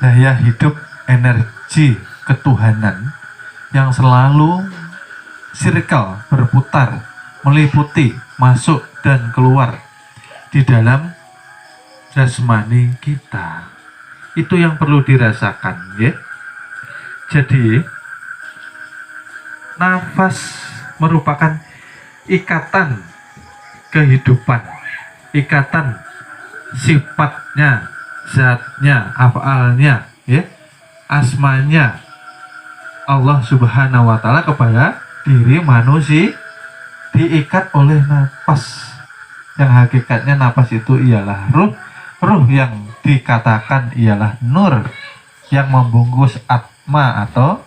daya hidup energi ketuhanan yang selalu circle, berputar, meliputi, masuk dan keluar di dalam jasmani kita. Itu yang perlu dirasakan, ya. Jadi nafas merupakan ikatan kehidupan, ikatan sifatnya, zatnya, afalnya, ya, asmanya Allah Subhanahu wa Ta'ala kepada diri manusia, diikat oleh nafas yang hakikatnya nafas itu ialah ruh. Ruh yang dikatakan ialah nur yang membungkus atma atau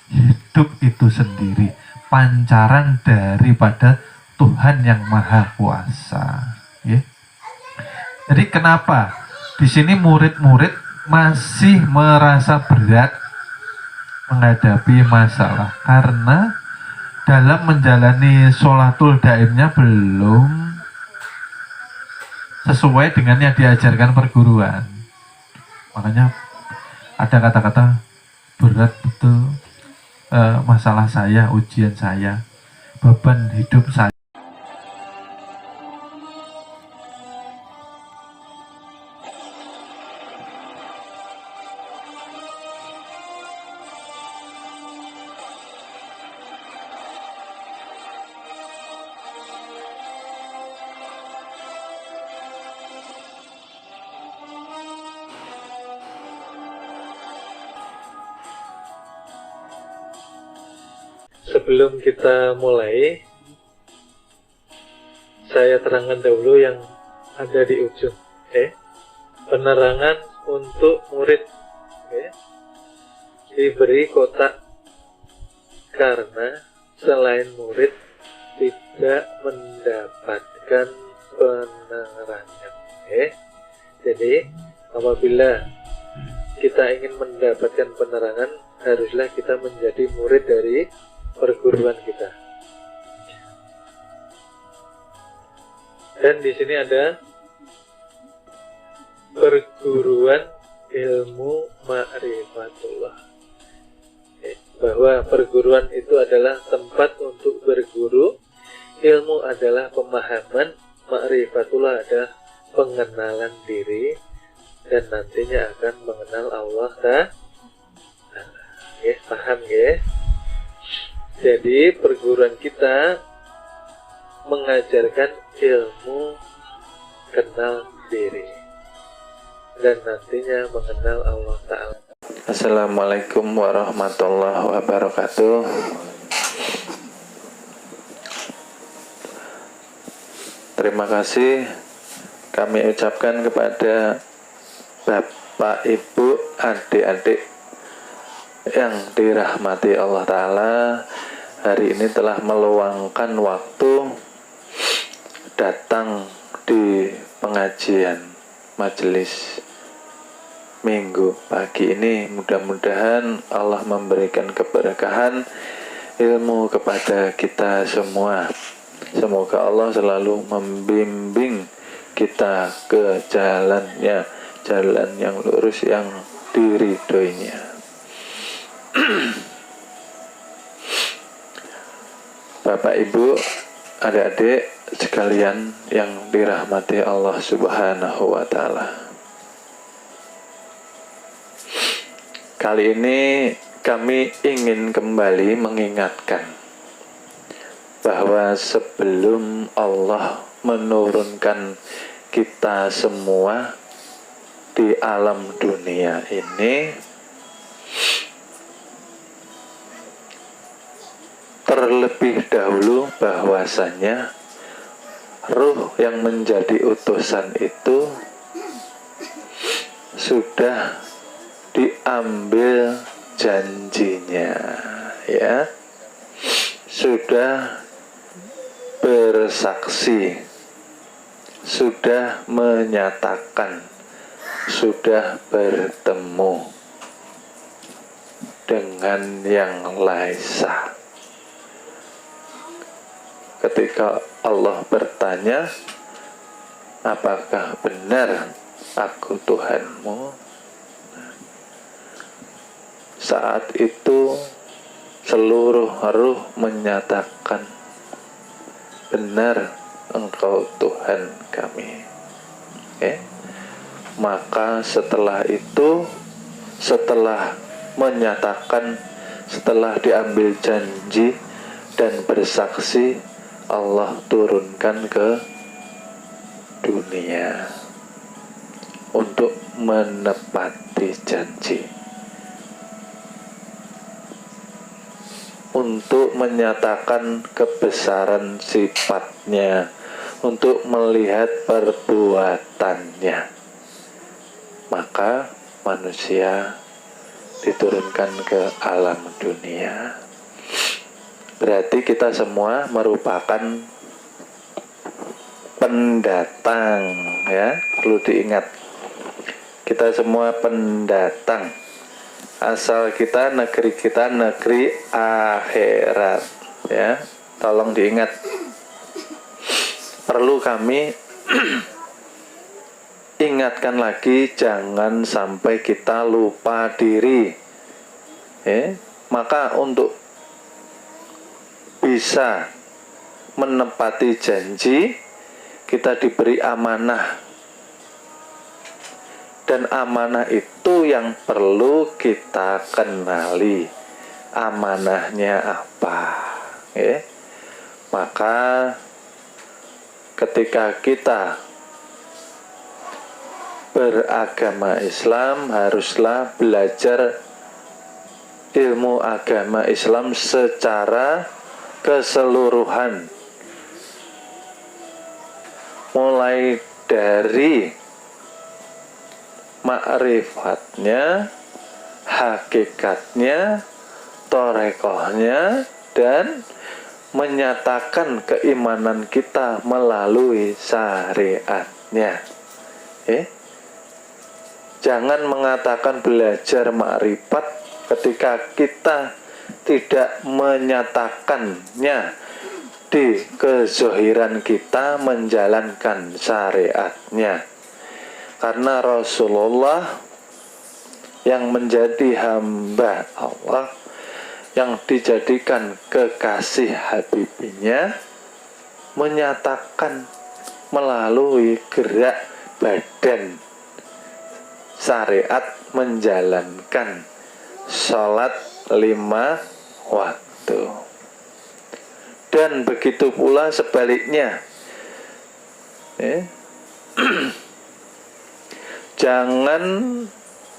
hidup itu sendiri, pancaran daripada Tuhan yang Maha Kuasa, ya. Jadi kenapa di sini murid-murid masih merasa berat menghadapi masalah? Karena dalam menjalani sholatul daimnya belum sesuai dengan yang diajarkan perguruan. Makanya ada kata-kata berat betul, masalah saya, ujian saya, beban hidup saya. Sebelum kita mulai, saya terangkan dahulu yang ada di ujung. Penerangan untuk murid, diberi kotak karena selain murid tidak mendapatkan penerangan. Jadi apabila kita ingin mendapatkan penerangan, haruslah kita menjadi murid dari perguruan kita. Dan di sini ada perguruan ilmu ma'rifatullah. Bahwa perguruan itu adalah tempat untuk berguru, ilmu adalah pemahaman, ma'rifatullah adalah pengenalan diri, dan nantinya akan mengenal Allah Ta'ala. Paham ya? Jadi perguruan kita mengajarkan ilmu kenal diri dan nantinya mengenal Allah Ta'ala. Assalamualaikum warahmatullahi wabarakatuh. Terima kasih kami ucapkan kepada Bapak, Ibu, adik-adik yang dirahmati Allah Ta'ala, hari ini telah meluangkan waktu datang di pengajian majelis minggu pagi ini. Mudah-mudahan Allah memberikan keberkahan ilmu kepada kita semua. Semoga Allah selalu membimbing kita ke jalannya, jalan yang lurus yang diridhoinya. Bapak, Ibu, adik-adik sekalian yang dirahmati Allah Subhanahu wa Ta'ala. Kali ini kami ingin kembali mengingatkan bahwa sebelum Allah menurunkan kita semua di alam dunia ini, terlebih dahulu bahwasanya ruh yang menjadi utusan itu sudah diambil janjinya, ya, sudah bersaksi, sudah menyatakan, sudah bertemu dengan yang laisa. Ketika Allah bertanya, apakah benar aku Tuhanmu? saat itu seluruh ruh menyatakan, benar Engkau Tuhan kami. Maka setelah itu, setelah menyatakan, setelah diambil janji dan bersaksi, Allah turunkan ke dunia untuk menepati janji, untuk menyatakan kebesaran sifatnya, untuk melihat perbuatannya. Maka manusia diturunkan ke alam dunia. Berarti kita semua merupakan pendatang, ya, perlu diingat. Kita semua pendatang. Asal kita negeri akhirat, ya. Tolong diingat. Perlu kami ingatkan lagi, jangan sampai kita lupa diri. Maka untuk bisa menepati janji, kita diberi amanah. Dan amanah itu yang perlu kita kenali. Amanahnya apa? Maka ketika kita beragama Islam, haruslah belajar ilmu agama Islam secara keseluruhan, mulai dari ma'rifatnya, hakikatnya, torekohnya, dan menyatakan keimanan kita melalui syariatnya. Jangan mengatakan belajar ma'rifat ketika kita tidak menyatakannya di kezohiran kita menjalankan syariatnya. Karena Rasulullah yang menjadi hamba Allah, yang dijadikan kekasih Habibnya, menyatakan melalui gerak badan syariat menjalankan sholat 5 waktu. Dan begitu pula sebaliknya. Jangan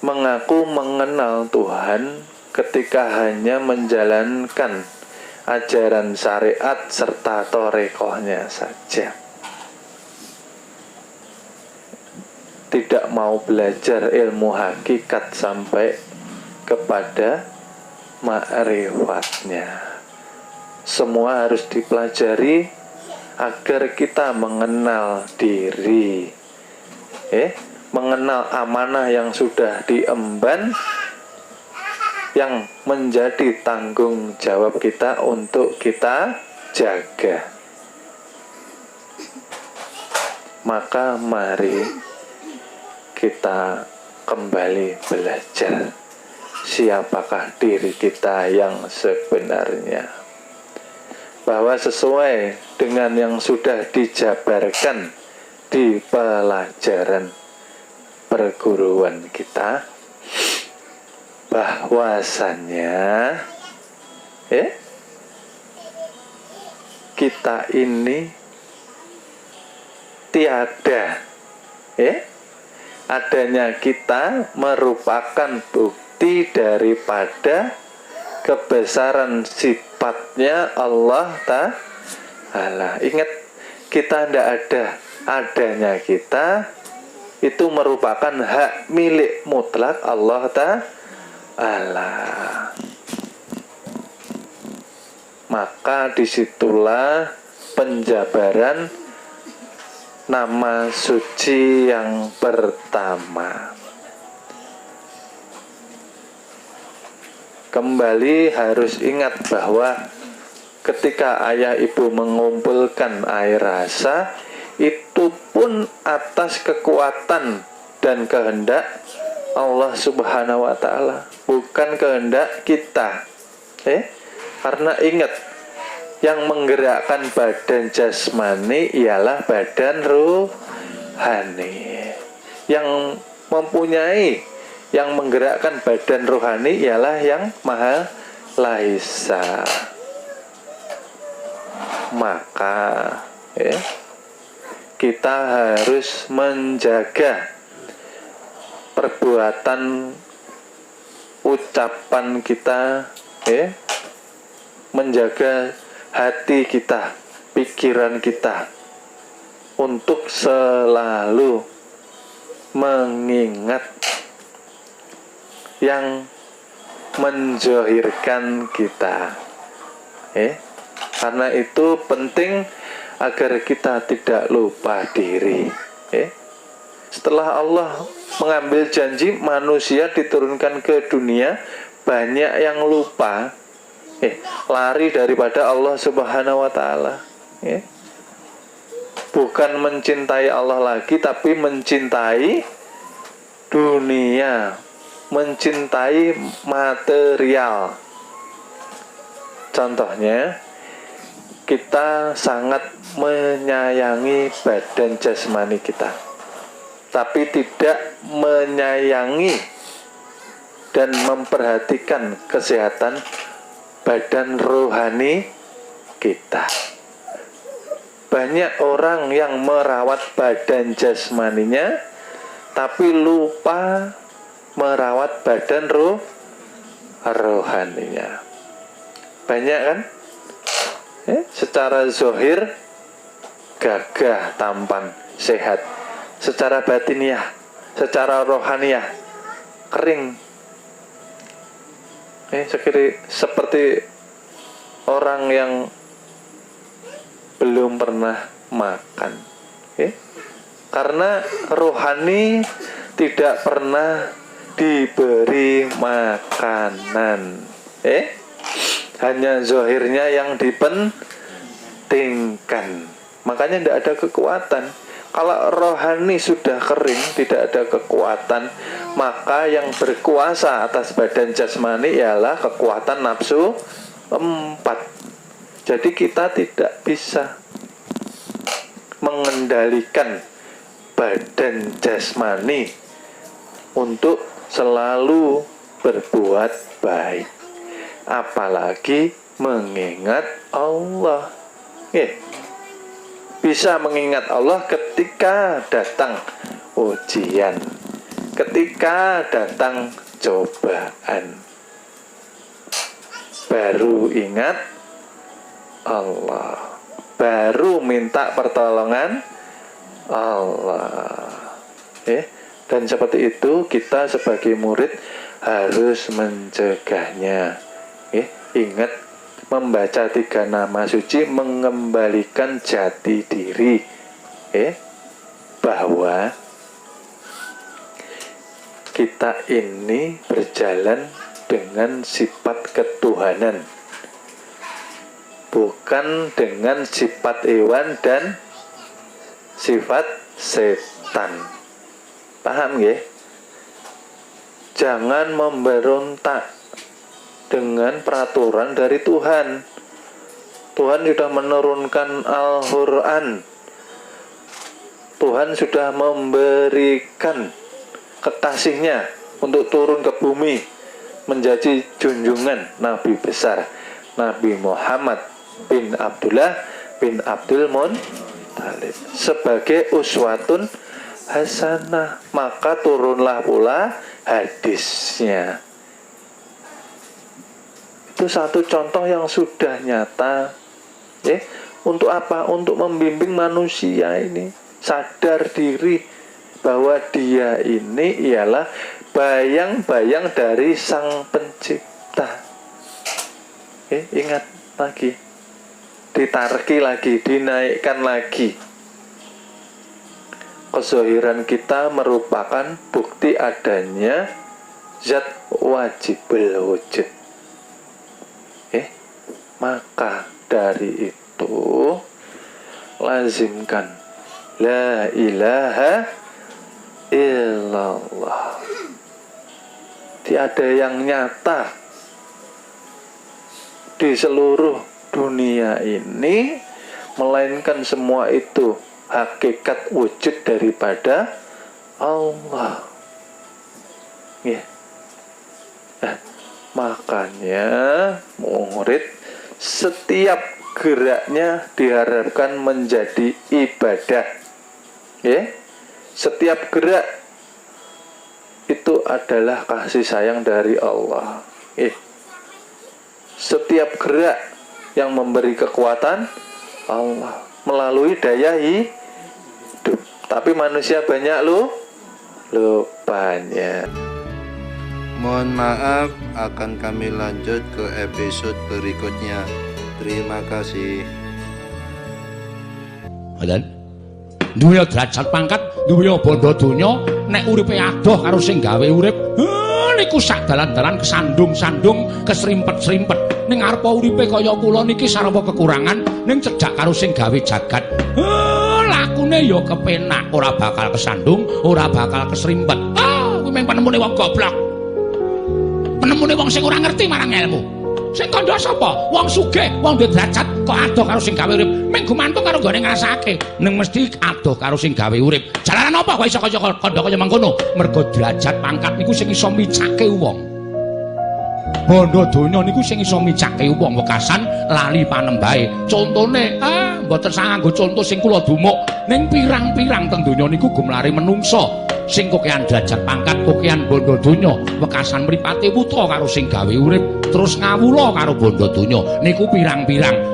mengaku mengenal Tuhan ketika hanya menjalankan ajaran syariat serta torekohnya saja. Tidak mau belajar ilmu hakikat sampai kepada ma'rifatnya. Semua harus dipelajari agar kita mengenal diri. Mengenal amanah yang sudah diemban, yang menjadi tanggung jawab kita untuk kita jaga. Maka mari kita kembali belajar siapakah diri kita yang sebenarnya, bahwa sesuai dengan yang sudah dijabarkan di pelajaran perguruan kita, bahwasannya kita ini tiada, adanya kita merupakan bukti daripada kebesaran sifatnya Allah Ta'ala. Ingat, kita tidak ada, adanya kita itu merupakan hak milik mutlak Allah Ta'ala. Maka disitulah penjabaran nama suci yang pertama. Kembali harus ingat bahwa ketika ayah ibu mengumpulkan air rasa, itu pun atas kekuatan dan kehendak Allah Subhanahu wa Ta'ala, bukan kehendak kita. Karena ingat, yang menggerakkan badan jasmani ialah badan rohani. Yang mempunyai, yang menggerakkan badan rohani ialah yang Maha Laisa. Maka kita harus menjaga perbuatan, ucapan kita, menjaga hati kita, pikiran kita, untuk selalu mengingat yang menzohirkan kita. Karena itu penting agar kita tidak lupa diri. Setelah Allah mengambil janji manusia diturunkan ke dunia, banyak yang lupa, lari daripada Allah Subhanahu wa Ta'ala. Bukan mencintai Allah lagi, tapi mencintai dunia, mencintai material. Contohnya, kita sangat menyayangi badan jasmani kita, tapi tidak menyayangi dan memperhatikan kesehatan badan rohani kita. Banyak orang yang merawat badan jasmaninya, tapi lupa merawat badan rohaninya. Banyak kan? Secara zohir gagah, tampan, sehat. Secara batiniah, secara rohaniah kering. Seperti orang yang belum pernah makan. Karena rohani tidak pernah diberi makanan. Hanya zohirnya yang dipentingkan. Makanya tidak ada kekuatan. Kalau rohani sudah kering, tidak ada kekuatan, maka yang berkuasa atas badan jasmani ialah kekuatan nafsu 4. Jadi kita tidak bisa mengendalikan badan jasmani untuk selalu berbuat baik, apalagi mengingat Allah. Bisa mengingat Allah ketika datang ujian, ketika datang cobaan, baru ingat Allah, baru minta pertolongan Allah. Dan seperti itu kita sebagai murid harus mencegahnya. Ingat, membaca 3 nama suci mengembalikan jati diri, bahwa kita ini berjalan dengan sifat ketuhanan, bukan dengan sifat hewan dan sifat setan. Paham ya? Jangan memberontak dengan peraturan dari Tuhan. Tuhan sudah menurunkan Al-Quran. Tuhan sudah memberikan kekasihnya untuk turun ke bumi, menjadi junjungan Nabi besar, Nabi Muhammad bin Abdullah bin Abdul Muttalib, sebagai uswatun hasanah. Maka turunlah pula hadisnya. Itu satu contoh yang sudah nyata. Untuk apa? Untuk membimbing manusia ini sadar diri bahwa dia ini ialah bayang-bayang dari Sang Pencipta. Ingat lagi, ditarki lagi, dinaikkan lagi. Kezohiran kita merupakan bukti adanya zat wajibul wujud. Maka dari itu lazimkan la ilaha illallah. tiada yang nyata di seluruh dunia ini, melainkan semua itu hakikat wujud daripada Allah. Ya. Nah, makanya murid setiap geraknya diharapkan menjadi ibadah. Ya. Setiap gerak itu adalah kasih sayang dari Allah. Ya. Setiap gerak yang memberi kekuatan Allah melalui daya hidup. Tapi manusia banyak lupanya. Mohon maaf, akan kami lanjut ke episode berikutnya. Terima kasih. Adan duwe derajat pangkat, duwe bondo donya, nek uripe adoh karo sing gawe urip, niku sak dalan-dalan kesandung-sandung, kesrimpet-srimpet. Ning arep uripe kaya kula niki sarwa kekurangan, ning cedhak karo sing gawe jagat. Lakune ya kepenak, ora bakal kesandung, ora bakal kesrimpet. Kuwi mung penemune wong goblok. Penemune wong sing ora ngerti marang ilmu. Sing kandha sapa? Wong sugih, wong duwe derajat kok adoh karo sing gawe urip. Ming gumantung karo gone ngrasake. Ning mesti adoh karo sing gawe urip. Jalaran apa kok iso kaya kandha kaya mangkono? Mergo derajat pangkat niku sing iso micake wong. Bondo donya niku sing iso micake wong wekasan lali panembahe. Contone, mboten sanganggo conto sing kula dumuk, ning pirang-pirang teng donya niku gumlare menungsa. Sing kokean derajat pangkat, kokean bondo donya, wekasan mripate wuta karo sing gawe urip, terus ngawula karo bondo donya. Niku pirang-pirang